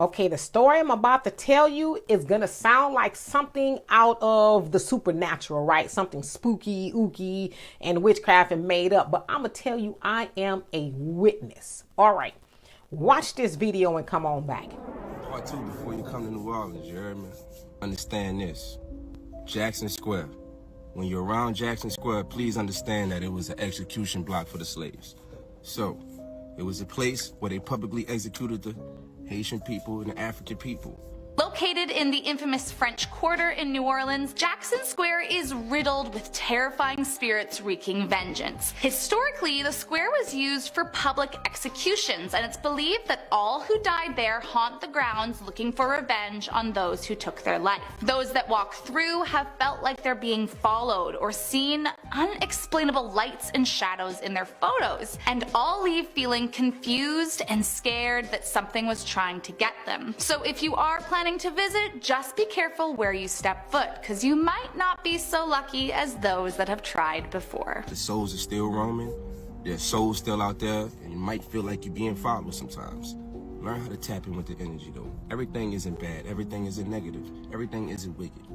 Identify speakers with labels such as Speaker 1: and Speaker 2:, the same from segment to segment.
Speaker 1: Okay, the story I'm about to tell you is gonna sound like something out of the supernatural, right? Something spooky, ooky, and witchcraft and made up. But I'm gonna tell you, I am a witness. All right, watch this video and come on back.
Speaker 2: Part two before you come to New Orleans, you heard me? Understand this. Jackson Square. When you're around Jackson Square, please understand that it was an execution block for the slaves. So, it was a place where they publicly executed the Haitian people and the African people.
Speaker 3: Located in the infamous French Quarter in New Orleans, Jackson Square is riddled with terrifying spirits wreaking vengeance. Historically, the square was used for public executions, and it's believed that all who died there haunt the grounds looking for revenge on those who took their life. Those that walk through have felt like they're being followed or seen unexplainable lights and shadows in their photos, and all leave feeling confused and scared that something was trying to get them. So if you are planning to visit, just be careful where you step foot, because you might not be so lucky as those that have tried before.
Speaker 2: The souls are still roaming, their souls still out there, and you might feel like you're being followed sometimes. Learn how to tap in with the energy though. Everything isn't bad, everything isn't negative, everything isn't wicked.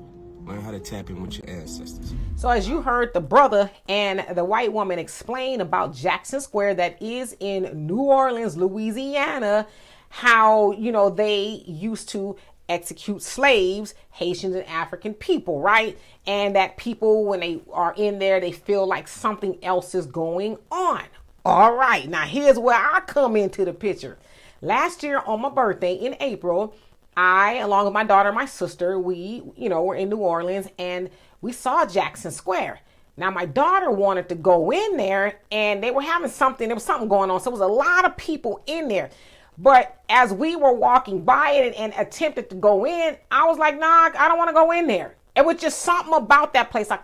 Speaker 2: Learn how to tap in with your ancestors.
Speaker 1: So as you heard the brother and the white woman explain about Jackson Square that is in New Orleans, Louisiana, how, they used to execute slaves, Haitians and African people, right? And that people, when they are in there, they feel like something else is going on. All right, now here's where I come into the picture. Last year on my birthday in April, I, along with my daughter and my sister, we, were in New Orleans and we saw Jackson Square. Now, my daughter wanted to go in there and they were having something, there was something going on. So it was a lot of people in there. But as we were walking by it and attempted to go in, I was like, nah, I don't want to go in there. It was just something about that place. I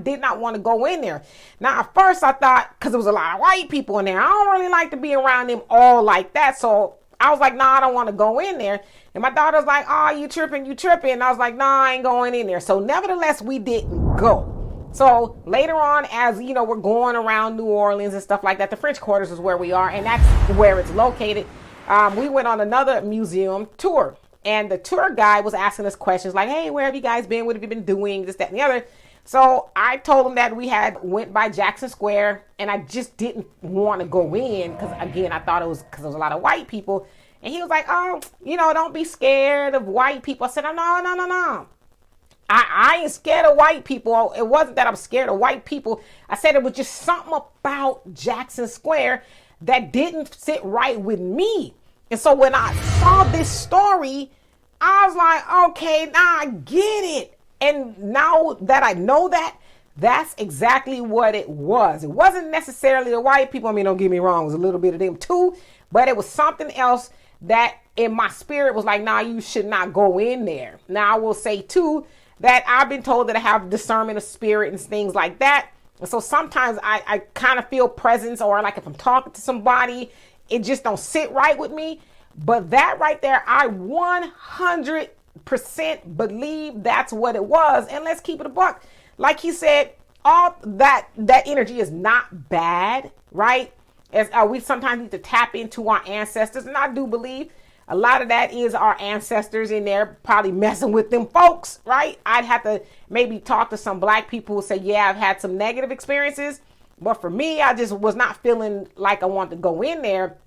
Speaker 1: did not want to go in there. Now, at first I thought, because there was a lot of white people in there, I don't really like to be around them all like that. So I was like, nah, I don't want to go in there. And my daughter was like, oh, you tripping. And I was like, nah, I ain't going in there. So nevertheless, we didn't go. So later on, as we're going around New Orleans and stuff like that, the French Quarters is where we are, and that's where it's located. We went on another museum tour, and the tour guide was asking us questions like, hey, where have you guys been? What have you been doing? This, that, and the other. So I told him that we had went by Jackson Square, and I just didn't want to go in because, again, I thought it was because there was a lot of white people. And he was like, oh, don't be scared of white people. I said, no. I ain't scared of white people. It wasn't that I'm scared of white people. I said it was just something about Jackson Square that didn't sit right with me. And so when I saw this story, I was like, okay, now I get it. And now that I know that, that's exactly what it was. It wasn't necessarily the white people. I mean, don't get me wrong, it was a little bit of them too, but it was something else that in my spirit was like, nah, you should not go in there. Now I will say too, that I've been told that I have discernment of spirit and things like that. And so sometimes I kind of feel presence, or like if I'm talking to somebody, it just don't sit right with me. But that right there, I 100% believe that's what it was. And let's keep it a buck. Like he said, all that energy is not bad, right? As we sometimes need to tap into our ancestors. And I do believe a lot of that is our ancestors in there probably messing with them folks, right? I'd have to maybe talk to some black people who say, yeah, I've had some negative experiences. But for me, I just was not feeling like I wanted to go in there.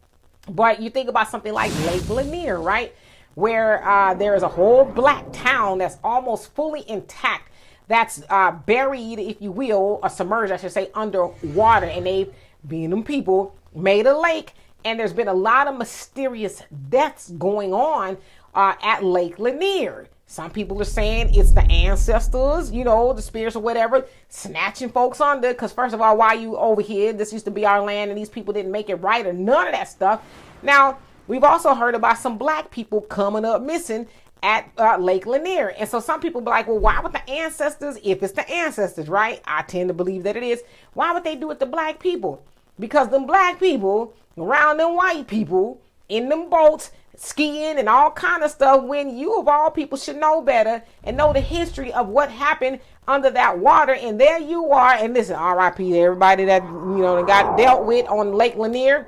Speaker 1: But you think about something like Lake Lanier, right? Where there is a whole black town that's almost fully intact. That's buried, if you will, or submerged, I should say, underwater. And they've, being them people, made a lake. And there's been a lot of mysterious deaths going on at Lake Lanier. Some people are saying it's the ancestors, the spirits or whatever, snatching folks under. Because first of all, why you over here? This used to be our land and these people didn't make it right or none of that stuff. Now, we've also heard about some black people coming up missing at Lake Lanier. And so some people be like, well, why would the ancestors, if it's the ancestors, right? I tend to believe that it is. Why would they do it to black people? Because them black people around them white people in them boats skiing and all kind of stuff, when you of all people should know better and know the history of what happened under that water. And there you are. And listen, RIP to everybody that got dealt with on Lake Lanier.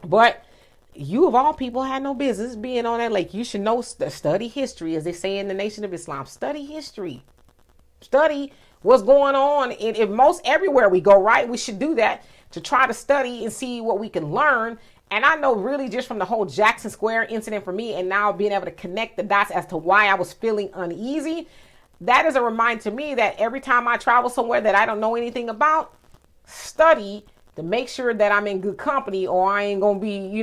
Speaker 1: But you of all people had no business being on that lake. You should know, study history, as they say in the Nation of Islam. Study history. Study what's going on in most everywhere we go, right? We should do that to try to study and see what we can learn. And I know really just from the whole Jackson Square incident for me, and now being able to connect the dots as to why I was feeling uneasy, that is a reminder to me that every time I travel somewhere that I don't know anything about, study to make sure that I'm in good company, or I ain't gonna be,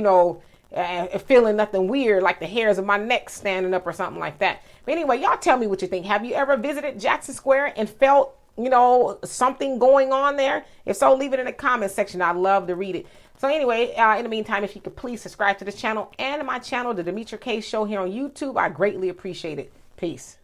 Speaker 1: feeling nothing weird like the hairs of my neck standing up or something like that. But anyway, y'all tell me what you think. Have you ever visited Jackson Square and felt, something going on there? If so, leave it in the comment section. I'd love to read it. So anyway, in the meantime, if you could please subscribe to this channel and my channel, the Demetra Kaye Show here on YouTube, I greatly appreciate it. Peace.